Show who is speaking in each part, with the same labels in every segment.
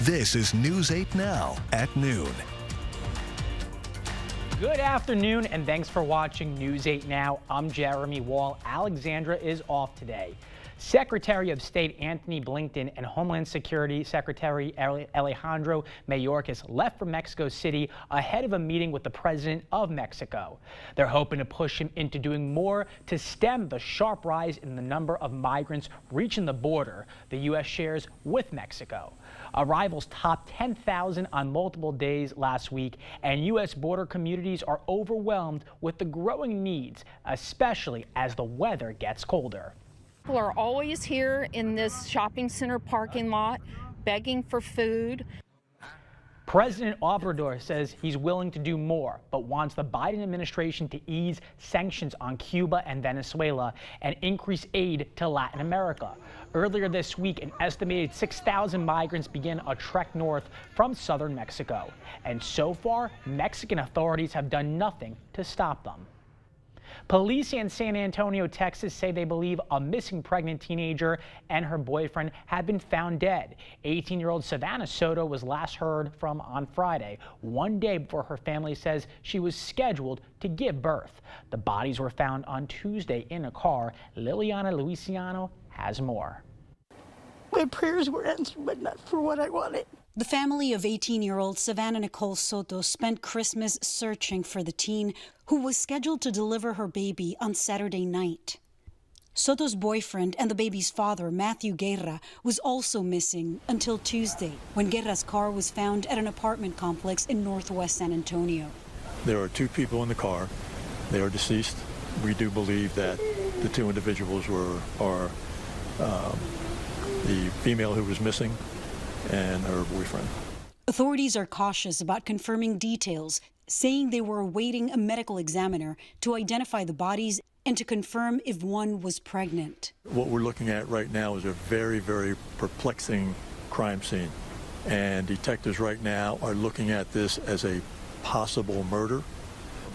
Speaker 1: This is News 8 Now at noon.
Speaker 2: Good afternoon and thanks for watching News 8 Now. I'm Jeremy Wall. Alexandra is off today. Secretary of State Antony Blinken and Homeland Security Secretary Alejandro Mayorkas left for Mexico City ahead of a meeting with the president of Mexico. They're hoping to push him into doing more to stem the sharp rise in the number of migrants reaching the border the U.S. shares with Mexico. Arrivals topped 10,000 on multiple days last week, and U.S. border communities are overwhelmed with the growing needs, especially as the weather gets colder.
Speaker 3: People are always here in this shopping center parking lot begging for food.
Speaker 2: President Obrador says he's willing to do more, but wants the Biden administration to ease sanctions on Cuba and Venezuela and increase aid to Latin America. Earlier this week, an estimated 6,000 migrants began a trek north from southern Mexico. And so far, Mexican authorities have done nothing to stop them. Police in San Antonio, Texas say they believe a missing pregnant teenager and her boyfriend have been found dead. 18-year-old Savannah Soto was last heard from on Friday, one day before her family says she was scheduled to give birth. The bodies were found on Tuesday in a car. Liliana Luisiano has more.
Speaker 4: My prayers were answered, but not for what I wanted.
Speaker 5: The family of 18-year-old Savannah Nicole Soto spent Christmas searching for the teen who was scheduled to deliver her baby on Saturday night. Soto's boyfriend and the baby's father, Matthew Guerra, was also missing until Tuesday, when Guerra's car was found at an apartment complex in northwest San Antonio.
Speaker 6: There are two people in the car. They are deceased. We do believe that the two individuals are the female who was missing and her boyfriend.
Speaker 5: Authorities are cautious about confirming details, saying they were awaiting a medical examiner to identify the bodies and to confirm if one was pregnant.
Speaker 6: What we're looking at right now is a very, very perplexing crime scene. And detectives right now are looking at this as a possible murder,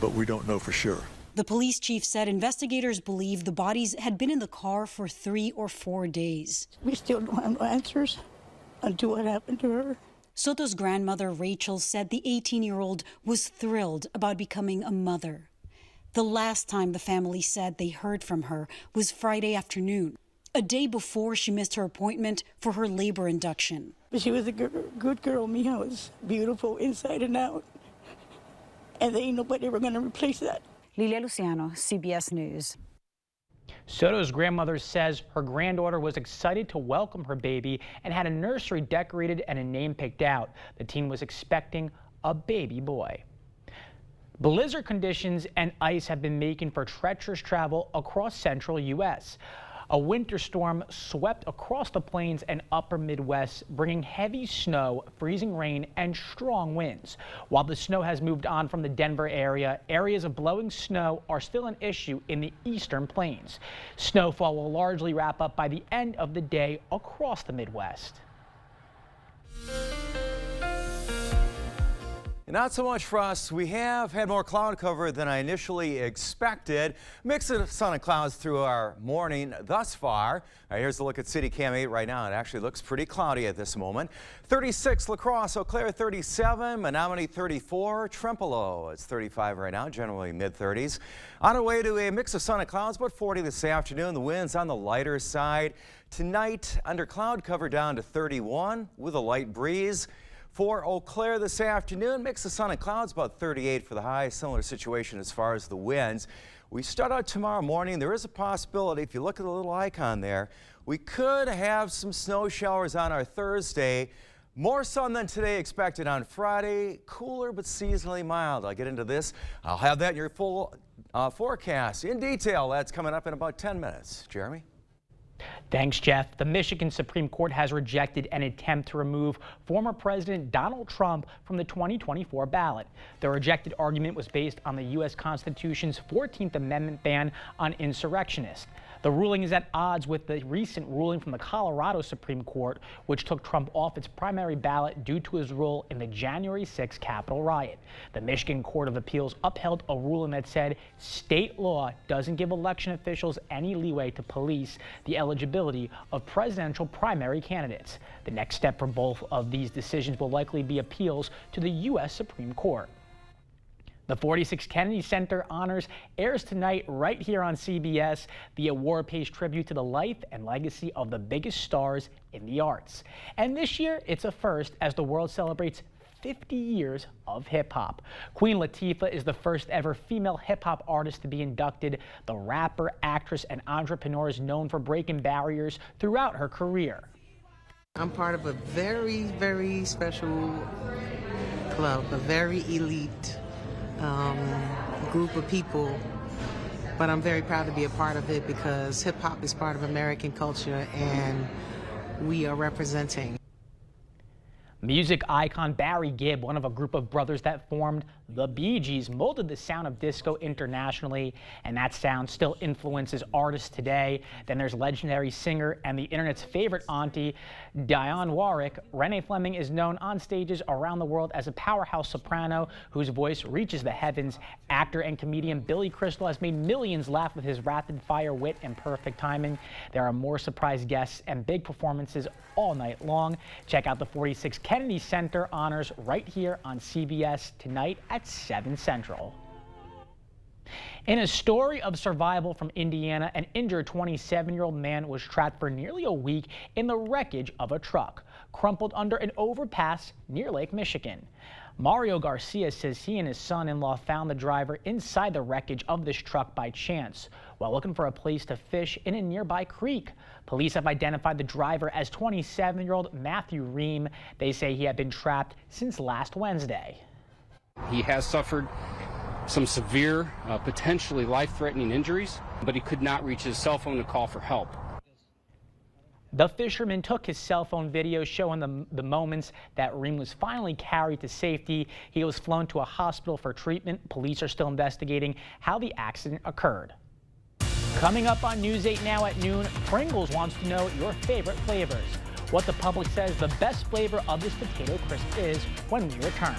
Speaker 6: but we don't know for sure.
Speaker 5: The police chief said investigators believe the bodies had been in the car for 3 or 4 days.
Speaker 4: We still don't have no answers onto what happened to her.
Speaker 5: Soto's grandmother, Rachel, said the 18-year-old was thrilled about becoming a mother. The last time the family said they heard from her was Friday afternoon, a day before she missed her appointment for her labor induction.
Speaker 4: But she was a good girl. Mija was beautiful inside and out. And there ain't nobody ever going to replace that.
Speaker 5: Lilia Luciano, CBS News.
Speaker 2: Soto's grandmother says her granddaughter was excited to welcome her baby and had a nursery decorated and a name picked out. The teen was expecting a baby boy. Blizzard conditions and ice have been making for treacherous travel across central U.S. A winter storm swept across the plains and upper Midwest, bringing heavy snow, freezing rain, and strong winds. While the snow has moved on from the Denver area, areas of blowing snow are still an issue in the eastern plains. Snowfall will largely wrap up by the end of the day across the Midwest.
Speaker 7: Not so much for us. We have had more cloud cover than I initially expected. Mix of sun and clouds through our morning thus far. Here's a look at City Cam 8 right now. It actually looks pretty cloudy at this moment. 36 La Crosse, Eau Claire 37, Menominee 34, Trempealeau it's 35 right now, generally mid-30s. On our way to a mix of sun and clouds, about 40 this afternoon. The winds on the lighter side. Tonight, under cloud cover down to 31 with a light breeze. For Eau Claire this afternoon, mix of sun and clouds, about 38 for the high. Similar situation as far as the winds. We start out tomorrow morning. There is a possibility, if you look at the little icon there, we could have some snow showers on our Thursday. More sun than today expected on Friday. Cooler but seasonally mild. I'll get into this. I'll have that in your full forecast in detail. That's coming up in about 10 minutes. Jeremy?
Speaker 2: Thanks, Jeff. The Michigan Supreme Court has rejected an attempt to remove former President Donald Trump from the 2024 ballot. The rejected argument was based on the U.S. Constitution's 14th Amendment ban on insurrectionists. The ruling is at odds with the recent ruling from the Colorado Supreme Court, which took Trump off its primary ballot due to his role in the January 6th Capitol riot. The Michigan Court of Appeals upheld a ruling that said state law doesn't give election officials any leeway to police the eligibility of presidential primary candidates. The next step for both of these decisions will likely be appeals to the U.S. Supreme Court. The 46 Kennedy Center Honors airs tonight right here on CBS. The award pays tribute to the life and legacy of the biggest stars in the arts. And this year, it's a first as the world celebrates 50 years of hip-hop. Queen Latifah is the first ever female hip-hop artist to be inducted. The rapper, actress, and entrepreneur is known for breaking barriers throughout her career.
Speaker 8: I'm part of a very, very special club, a very elite group of people, but I'm very proud to be a part of it because hip-hop is part of American culture and we are representing.
Speaker 2: Music icon Barry Gibb, one of a group of brothers that formed the Bee Gees, molded the sound of disco internationally, and that sound still influences artists today. Then there's legendary singer and the internet's favorite auntie, Dionne Warwick. Renee Fleming is known on stages around the world as a powerhouse soprano whose voice reaches the heavens. Actor and comedian Billy Crystal has made millions laugh with his rapid-fire wit and perfect timing. There are more surprise guests and big performances all night long. Check out the 46 Kennedy Center Honors right here on CBS tonight at 7 Central. In a story of survival from Indiana, an injured 27-year-old man was trapped for nearly a week in the wreckage of a truck, crumpled under an overpass near Lake Michigan. Mario Garcia says he and his son-in-law found the driver inside the wreckage of this truck by chance while looking for a place to fish in a nearby creek. Police have identified the driver as 27-year-old Matthew Ream. They say he had been trapped since last Wednesday.
Speaker 9: He has suffered some severe, potentially life-threatening injuries, but he could not reach his cell phone to call for help.
Speaker 2: The fisherman took his cell phone video showing the moments that Ream was finally carried to safety. He was flown to a hospital for treatment. Police are still investigating how the accident occurred. Coming up on News 8 Now at noon, Pringles wants to know your favorite flavors. What the public says the best flavor of this potato crisp is when we return.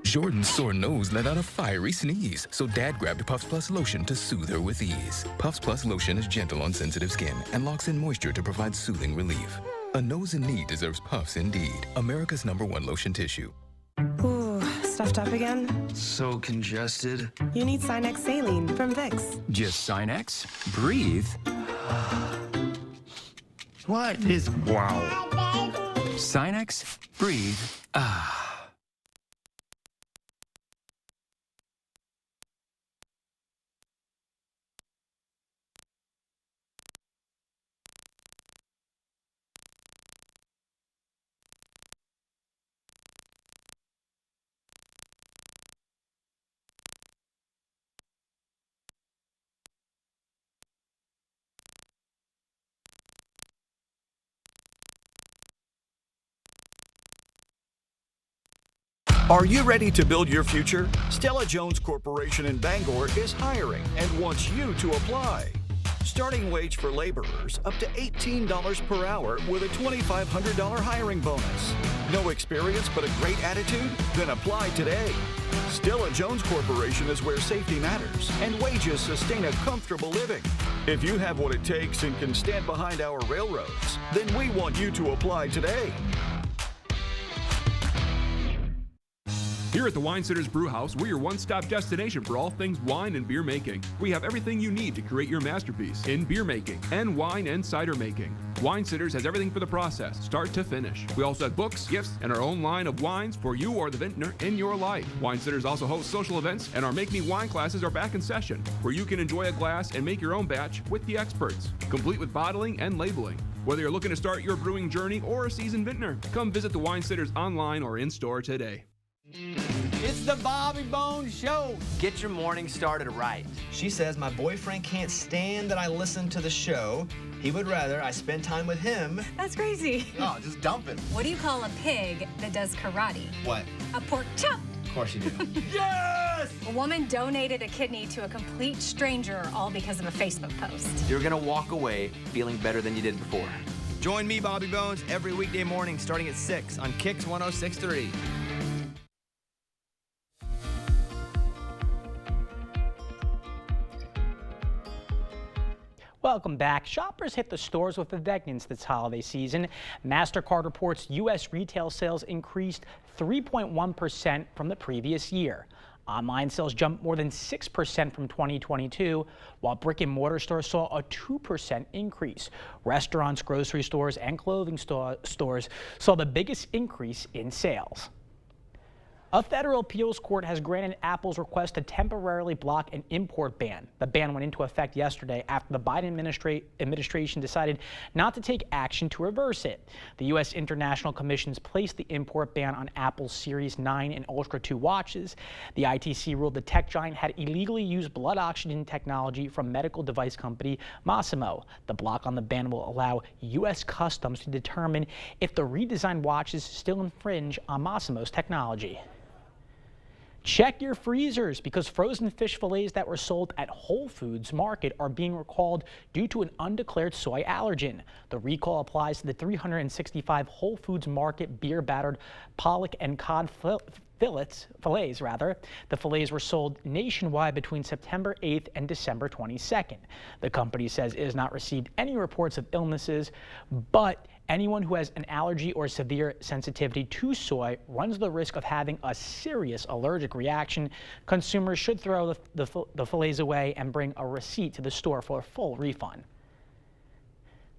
Speaker 10: Jordan's sore nose let out a fiery sneeze, so Dad grabbed Puffs Plus lotion to soothe her with ease. Puffs Plus lotion is gentle on sensitive skin and locks in moisture to provide soothing relief. A nose in need deserves Puffs indeed. America's #1 lotion tissue.
Speaker 11: Ooh, stuffed up again?
Speaker 12: So congested.
Speaker 11: You need Sinex Saline from Vicks.
Speaker 12: Just Sinex? Breathe. What is wow? Sinex, breathe, ah.
Speaker 13: Are you ready to build your future? Stella Jones Corporation in Bangor is hiring and wants you to apply. Starting wage for laborers up to $18 per hour with a $2,500 hiring bonus. No experience but a great attitude? Then apply today. Stella Jones Corporation is where safety matters and wages sustain a comfortable living. If you have what it takes and can stand behind our railroads, then we want you to apply today.
Speaker 14: Here at the Wine Sitters Brewhouse, we're your one-stop destination for all things wine and beer making. We have everything you need to create your masterpiece in beer making and wine and cider making. Wine Sitters has everything for the process, start to finish. We also have books, gifts, and our own line of wines for you or the vintner in your life. Wine Sitters also hosts social events, and our Make Me Wine classes are back in session, where you can enjoy a glass and make your own batch with the experts, complete with bottling and labeling. Whether you're looking to start your brewing journey or a seasoned vintner, come visit the Wine Sitters online or in-store today.
Speaker 15: It's the Bobby Bones Show. Get your morning started right.
Speaker 16: She says my boyfriend can't stand that I listen to the show. He would rather I spend time with him.
Speaker 17: That's crazy.
Speaker 16: Oh, just dump him.
Speaker 17: What do you call a pig that does karate?
Speaker 16: What?
Speaker 17: A pork chop.
Speaker 16: Of course you do.
Speaker 15: Yes!
Speaker 17: Yes! A woman donated a kidney to a complete stranger, all because of a Facebook post.
Speaker 15: You're going to walk away feeling better than you did before.
Speaker 16: Join me, Bobby Bones, every weekday morning starting at 6 on Kicks 106.3.
Speaker 2: Welcome back. Shoppers hit the stores with a vengeance this holiday season. MasterCard reports U.S. retail sales increased 3.1% from the previous year. Online sales jumped more than 6% from 2022, while brick-and-mortar stores saw a 2% increase. Restaurants, grocery stores, and clothing stores saw the biggest increase in sales. A federal appeals court has granted Apple's request to temporarily block an import ban. The ban went into effect yesterday after the Biden administration decided not to take action to reverse it. The U.S. International Commission's placed the import ban on Apple's Series 9 and Ultra 2 watches. The ITC ruled the tech giant had illegally used blood oxygen technology from medical device company Masimo. The block on the ban will allow U.S. Customs to determine if the redesigned watches still infringe on Masimo's technology. Check your freezers because frozen fish fillets that were sold at Whole Foods Market are being recalled due to an undeclared soy allergen. The recall applies to the 365 Whole Foods Market beer battered pollock and cod fillets. The fillets were sold nationwide between September 8th and December 22nd. The company says it has not received any reports of illnesses, but anyone who has an allergy or severe sensitivity to soy runs the risk of having a serious allergic reaction. Consumers should throw the fillets away and bring a receipt to the store for a full refund.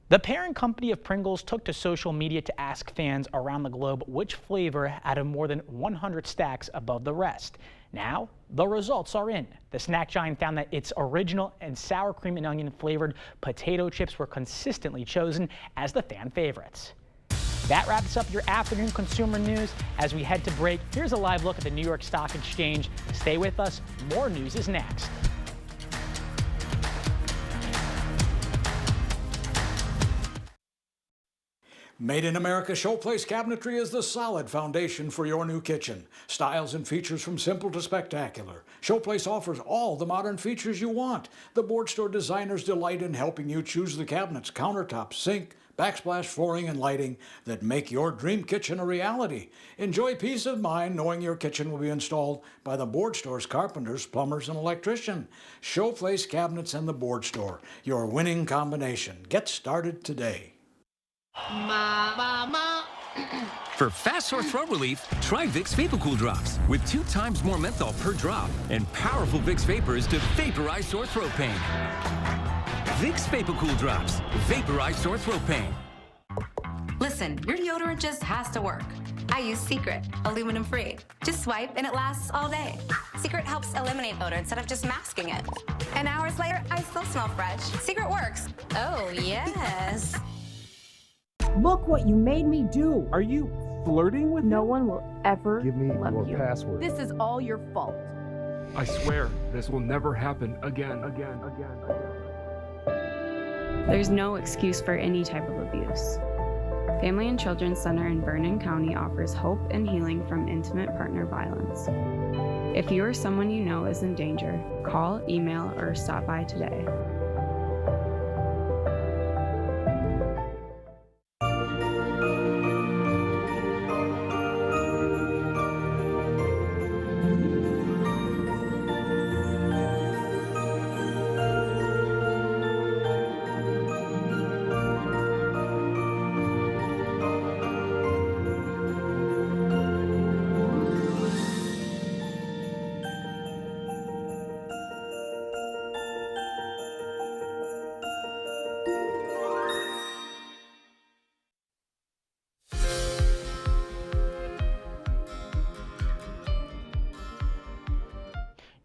Speaker 2: The parent company of Pringles took to social media to ask fans around the globe which flavor out of more than 100 stacks above the rest. Now, the results are in. The snack giant found that its original and sour cream and onion flavored potato chips were consistently chosen as the fan favorites. That wraps up your afternoon consumer news. As we head to break, here's a live look at the New York Stock Exchange. Stay with us. More news is next.
Speaker 18: Made in America Showplace Cabinetry is the solid foundation for your new kitchen. Styles and features from simple to spectacular. Showplace offers all the modern features you want. The board store designers delight in helping you choose the cabinets, countertops, sink, backsplash flooring, and lighting that make your dream kitchen a reality. Enjoy peace of mind knowing your kitchen will be installed by the board store's carpenters, plumbers, and electrician. Showplace Cabinets and the Board Store, your winning combination. Get started today.
Speaker 12: For fast sore throat relief, try Vicks VapoCool Drops with 2 times more menthol per drop and powerful Vicks Vapors to vaporize sore throat pain. Vicks VapoCool Drops, vaporize sore throat pain.
Speaker 19: Listen, your deodorant just has to work. I use Secret, aluminum free. Just swipe and it lasts all day. Secret helps eliminate odor instead of just masking it. And hours later, I still smell fresh. Secret works. Oh, yes.
Speaker 20: Look what you made me do.
Speaker 21: Are you flirting with
Speaker 20: No one will ever
Speaker 21: Give me
Speaker 20: love
Speaker 21: your
Speaker 20: you.
Speaker 21: password.
Speaker 20: This is all your fault.
Speaker 14: I swear this will never happen again.
Speaker 22: There's no excuse for any type of abuse. Family and Children's Center in Vernon County offers hope and healing from intimate partner violence. If you or someone you know is in danger, call, email, or stop by today.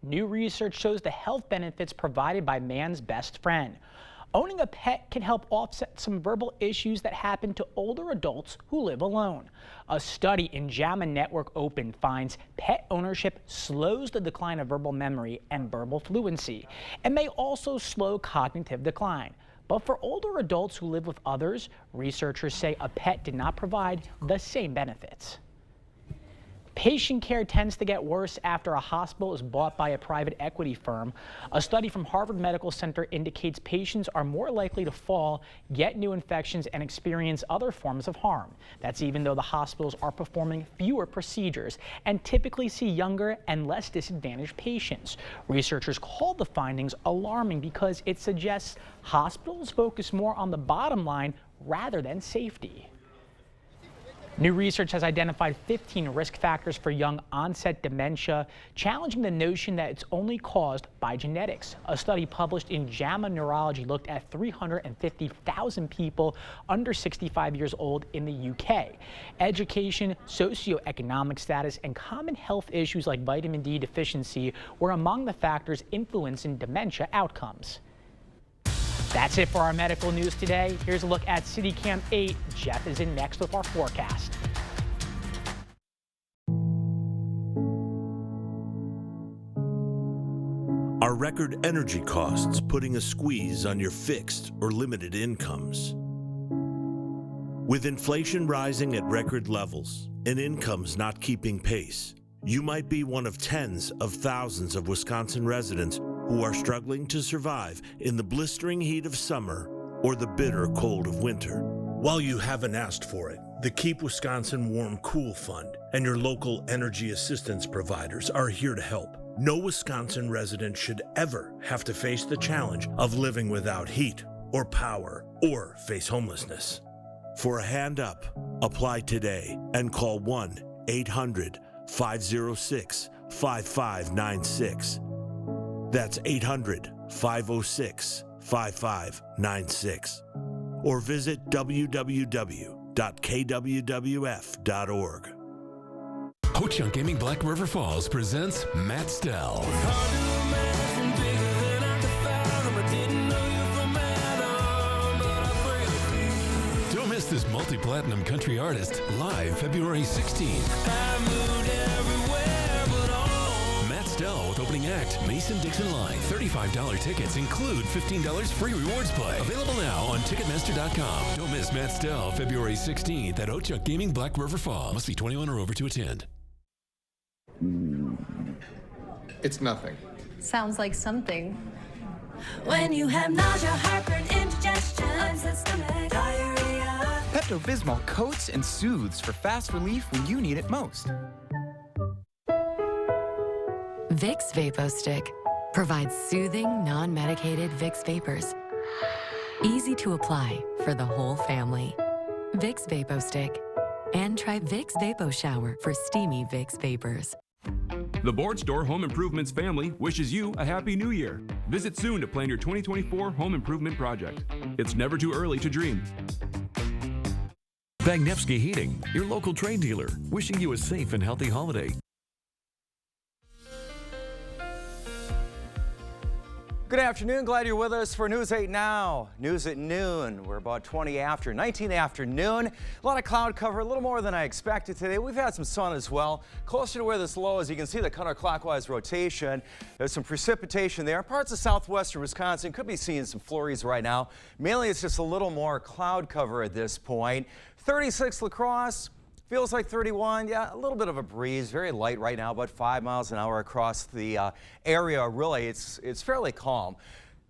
Speaker 2: New research shows the health benefits provided by man's best friend. Owning a pet can help offset some verbal issues that happen to older adults who live alone. A study in JAMA Network Open finds pet ownership slows the decline of verbal memory and verbal fluency, and may also slow cognitive decline. But for older adults who live with others, researchers say a pet did not provide the same benefits. Patient care tends to get worse after a hospital is bought by a private equity firm. A study from Harvard Medical Center indicates patients are more likely to fall, get new infections, and experience other forms of harm. That's even though the hospitals are performing fewer procedures and typically see younger and less disadvantaged patients. Researchers call the findings alarming because it suggests hospitals focus more on the bottom line rather than safety. New research has identified 15 risk factors for young onset dementia, challenging the notion that it's only caused by genetics. A study published in JAMA Neurology looked at 350,000 people under 65 years old in the UK. Education, socioeconomic status, and common health issues like vitamin D deficiency were among the factors influencing dementia outcomes. That's it for our medical news today. Here's a look at CityCam 8. Jeff is in next with our forecast.
Speaker 1: Are record energy costs putting a squeeze on your fixed or limited incomes? With inflation rising at record levels and incomes not keeping pace, you might be one of tens of thousands of Wisconsin residents who are struggling to survive in the blistering heat of summer or the bitter cold of winter. While you haven't asked for it, the Keep Wisconsin Warm Cool Fund and your local energy assistance providers are here to help. No Wisconsin resident should ever have to face the challenge of living without heat or power or face homelessness. For a hand up, apply today and call 1-800-506-5596. That's 800-506-5596. Or visit www.kwwf.org.
Speaker 21: Ho-Chunk Gaming Black River Falls presents Matt Stell. Don't miss this multi-platinum country artist live February 16th. With opening act Mason-Dixon Line. $35 tickets include $15 free rewards play. Available now on Ticketmaster.com. Don't miss Matt Stell February 16th at Ho-Chunk Gaming Black River Falls. Must be 21 or over to attend.
Speaker 23: It's nothing.
Speaker 24: Sounds like something.
Speaker 25: When you have nausea, heartburn, indigestion, upset stomach, diarrhea.
Speaker 26: Pepto-Bismol coats and soothes for fast relief when you need it most.
Speaker 27: Vicks VapoStick provides soothing, non-medicated Vicks vapors. Easy to apply for the whole family. Vicks VapoStick. And try Vicks Vapo Shower for steamy Vicks vapors.
Speaker 14: The Board Store Home Improvements family wishes you a Happy New Year. Visit soon to plan your 2024 home improvement project. It's never too early to dream.
Speaker 28: Bagnevsky Heating, your local trade dealer, wishing you a safe and healthy holiday.
Speaker 7: Good afternoon. Glad you're with us for News 8 Now. News at noon. We're about 19 after noon. A lot of cloud cover, a little more than I expected today. We've had some sun as well. Closer to where this low is, you can see the counterclockwise rotation. There's some precipitation there. Parts of southwestern Wisconsin could be seeing some flurries right now. Mainly it's just a little more cloud cover at this point. 36 La Crosse. Feels like 31, yeah, a little bit of a breeze, very light right now, about 5 miles an hour across the area. Really, it's fairly calm.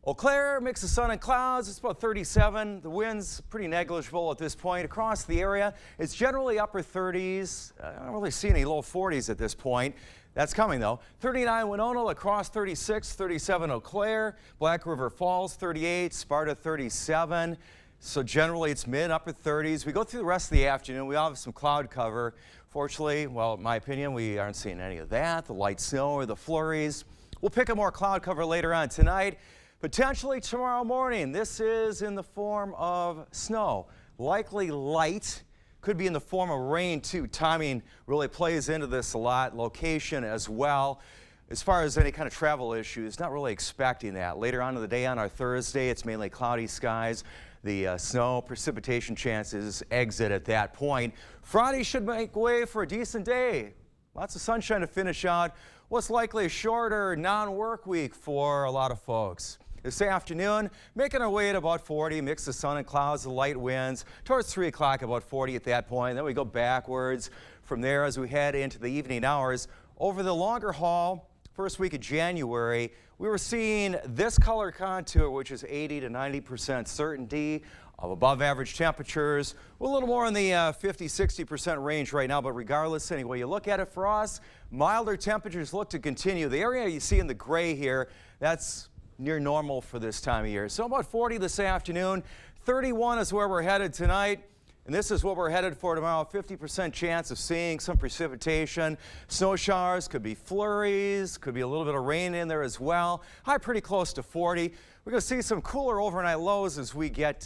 Speaker 7: Eau Claire, mix of sun and clouds, it's about 37. The wind's pretty negligible at this point. Across the area, it's generally upper 30s. I don't really see any low 40s at this point. That's coming though. 39 Winona, La Crosse 36, 37 Eau Claire, Black River Falls 38, Sparta 37. So generally it's mid-upper 30s. We go through the rest of the afternoon. We all have some cloud cover. Fortunately, well, in my opinion, we aren't seeing any of that, the light snow or the flurries. We'll pick up more cloud cover later on tonight. Potentially tomorrow morning. This is in the form of snow. Likely light. Could be in the form of rain too. Timing really plays into this a lot. Location as well. As far as any kind of travel issues, not really expecting that. Later on in the day on our Thursday, it's mainly cloudy skies. The snow precipitation chances exit at that point. Friday should make way for a decent day. Lots of sunshine to finish out what's likely a shorter non-work week for a lot of folks. This afternoon, making our way at about 40, mix of sun and clouds, the light winds. Towards 3 o'clock, about 40 at that point. Then we go backwards from there as we head into the evening hours. Over the longer haul, first week of January, we were seeing this color contour, which is 80 to 90% certainty of above average temperatures. We're a little more in the 50-60% range right now, but regardless, anyway, you look at it for us, milder temperatures look to continue. The area you see in the gray here, that's near normal for this time of year. So about 40 this afternoon, 31 is where we're headed tonight. And this is what we're headed for tomorrow. 50% chance of seeing some precipitation. Snow showers, could be flurries, could be a little bit of rain in there as well. High pretty close to 40. We're going to see some cooler overnight lows as we get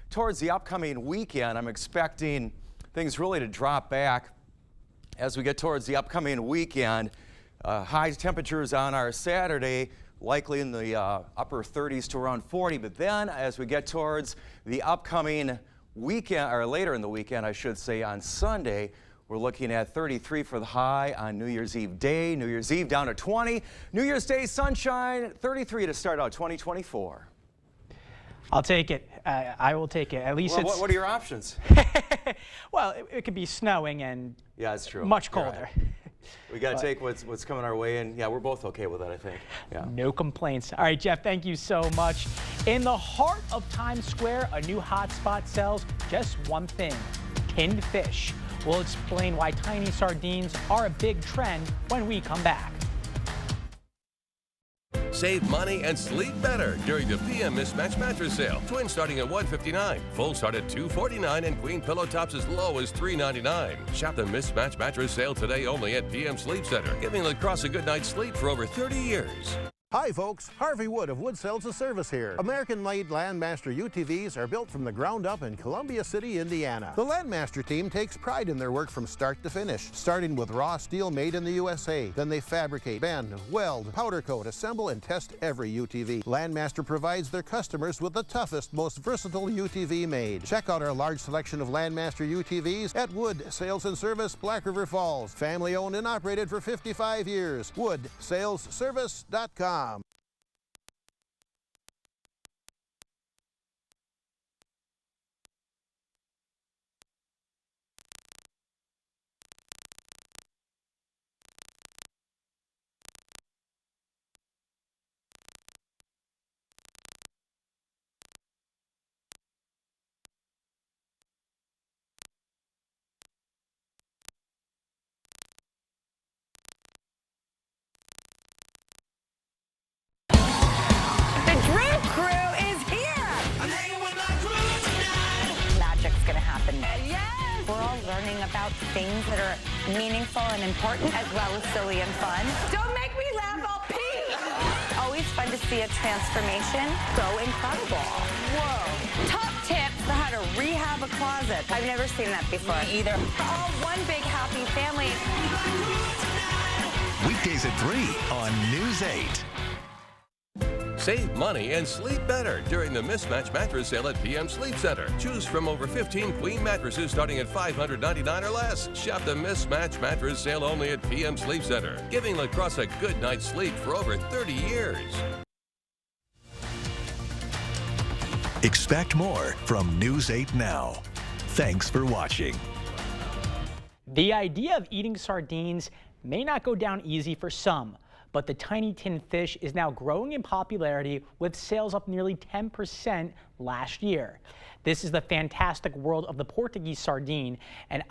Speaker 7: towards the upcoming weekend. I'm expecting things really to drop back as we get towards the upcoming weekend. High temperatures on our Saturday, likely in the upper 30s to around 40. But then as we get towards the upcoming weekend, or later in the weekend, I should say, on Sunday, we're looking at 33 for the high on New Year's Eve day. New Year's Eve down to 20. New Year's Day sunshine, 33 to start out 2024.
Speaker 2: I'll take it. I will take it. At least
Speaker 7: well,
Speaker 2: it's...
Speaker 7: What are your options?
Speaker 2: Well, it could be snowing and
Speaker 7: yeah, it's true.
Speaker 2: Much colder.
Speaker 7: Right. We got to take what's coming our way, and yeah, we're both okay with that, I think. Yeah.
Speaker 2: No complaints. All right, Jeff, thank you so much. In the heart of Times Square, a new hotspot sells just one thing: tinned fish. We'll explain why tiny sardines are a big trend when we come back.
Speaker 3: Save money and sleep better during the PM Mismatch Mattress Sale. Twin starting at $159, full start at $249, and queen pillow tops as low as $399. Shop the Mismatch Mattress Sale today only at PM Sleep Center, giving La Crosse a good night's sleep for over 30 years.
Speaker 4: Hi folks, Harvey Wood of Wood Sales and Service here. American-made Landmaster UTVs are built from the ground up in Columbia City, Indiana. The Landmaster team takes pride in their work from start to finish, starting with raw steel made in the USA. Then they fabricate, bend, weld, powder coat, assemble, and test every UTV. Landmaster provides their customers with the toughest, most versatile UTV made. Check out our large selection of Landmaster UTVs at Wood Sales and Service, Black River Falls. Family owned and operated for 55 years. WoodSalesService.com.
Speaker 19: About things that are meaningful and important, as well as silly and fun. Don't make me laugh, I'll pee! Always fun to see a transformation. So incredible. Whoa. Top tips for how to rehab a closet. I've never seen that before. Me either. All one big happy family.
Speaker 13: Weekdays at 3 on News 8.
Speaker 3: Save money and sleep better during the Mismatch Mattress Sale at PM Sleep Center. Choose from over 15 queen mattresses starting at $599 or less. Shop the Mismatch Mattress Sale only at PM Sleep Center, giving La Crosse a good night's sleep for over 30 years.
Speaker 13: Expect more from News 8 now. Thanks for watching.
Speaker 2: The idea of eating sardines may not go down easy for some, but the tiny tin fish is now growing in popularity, with sales up nearly 10% last year. This is the fantastic world of the Portuguese sardine, an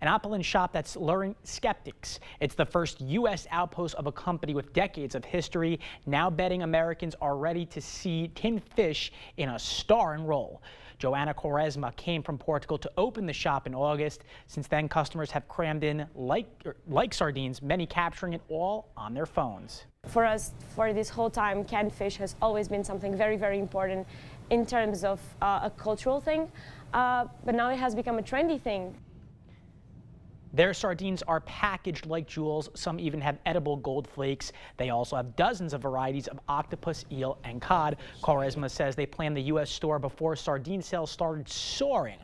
Speaker 2: opulent shop that's luring skeptics. It's the first U.S. outpost of a company with decades of history. Now betting Americans are ready to see tin fish in a starring role. Joana Quaresma came from Portugal to open the shop in August. Since then, customers have crammed in like sardines, many capturing it all on their phones.
Speaker 5: For us, for this whole time, canned fish has always been something very, very important in terms of a cultural thing, but now it has become a trendy thing.
Speaker 2: Their sardines are packaged like jewels. Some even have edible gold flakes. They also have dozens of varieties of octopus, eel, and cod. Quaresma says they planned the U.S. store before sardine sales started soaring,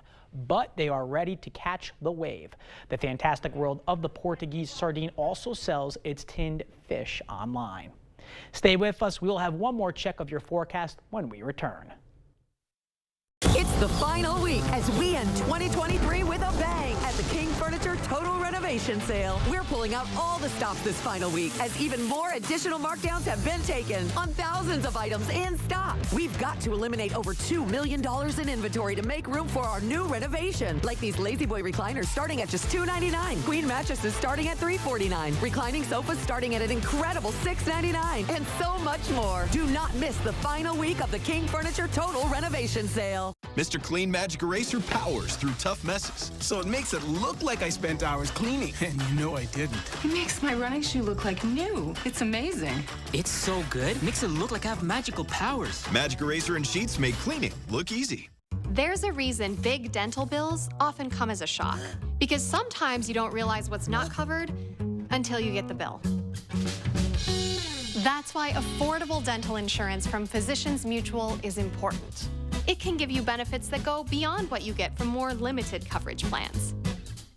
Speaker 2: but they are ready to catch the wave. The fantastic world of the Portuguese sardine also sells its tinned fish online. Stay with us. We will have one more check of your forecast when we return.
Speaker 6: It's the final week as we end 2023 with a bang at the King Furniture Total Renovation Sale. We're pulling out all the stops this final week as even more additional markdowns have been taken on thousands of items in stock. We've got to eliminate over $2 million in inventory to make room for our new renovation, like these Lazy Boy recliners starting at just $2.99, queen mattresses starting at $3.49, reclining sofas starting at an incredible $6.99, and so much more. Do not miss the final week of the King Furniture Total Renovation Sale.
Speaker 8: Mr. Clean Magic Eraser powers through tough messes, so it makes it look like I spent hours cleaning. And you know I didn't.
Speaker 9: It makes my running shoe look like new. It's amazing.
Speaker 10: It's so good. Makes it look like I have magical powers.
Speaker 8: Magic Eraser and sheets make cleaning look easy.
Speaker 11: There's a reason big dental bills often come as a shock, because sometimes you don't realize what's not covered until you get the bill. That's why affordable dental insurance from Physicians Mutual is important. It can give you benefits that go beyond what you get from more limited coverage plans.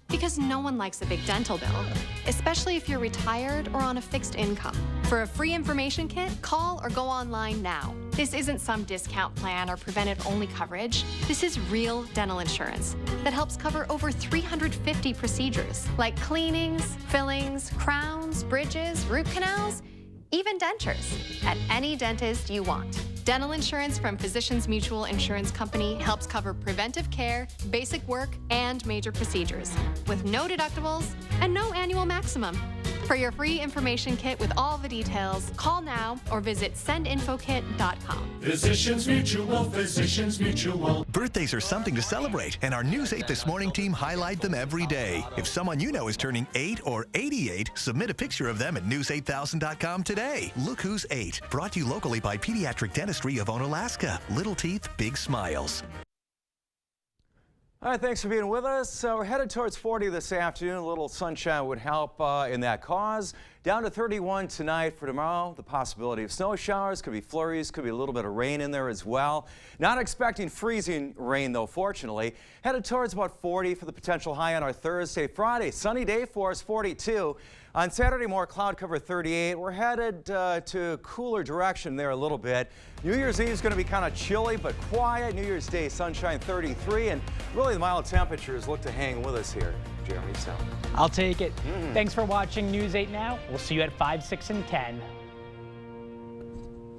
Speaker 11: Because no one likes a big dental bill, especially if you're retired or on a fixed income. For a free information kit, call or go online now. This isn't some discount plan or preventive-only coverage. This is real dental insurance that helps cover over 350 procedures, like cleanings, fillings, crowns, bridges, root canals, even dentures, at any dentist you want. Dental insurance from Physicians Mutual Insurance Company helps cover preventive care, basic work, and major procedures, with no deductibles and no annual maximum. For your free information kit with all the details, call now or visit sendinfokit.com.
Speaker 15: Physicians Mutual, Physicians Mutual.
Speaker 16: Birthdays are something to celebrate, and our News 8 This Morning team highlight them every day. If someone you know is turning 8 or 88, submit a picture of them at news8000.com today. Look Who's 8, brought to you locally by Pediatric Dentistry of Onalaska. Little teeth, big smiles.
Speaker 7: All right, thanks for being with us. We're headed towards 40 this afternoon. A little sunshine would help in that cause. Down to 31 tonight. For tomorrow, the possibility of snow showers, could be flurries, could be a little bit of rain in there as well. Not expecting freezing rain, though, fortunately. Headed towards about 40 for the potential high on our Thursday. Friday, sunny day for us, 42. On Saturday, more cloud cover, 38. We're headed to cooler direction there a little bit. New Year's Eve is going to be kind of chilly but quiet. New Year's Day, sunshine, 33. And really, the mild temperatures look to hang with us here. Jeremy, so.
Speaker 2: I'll take it. Thanks for watching News 8 Now. We'll see you at 5, 6, and 10.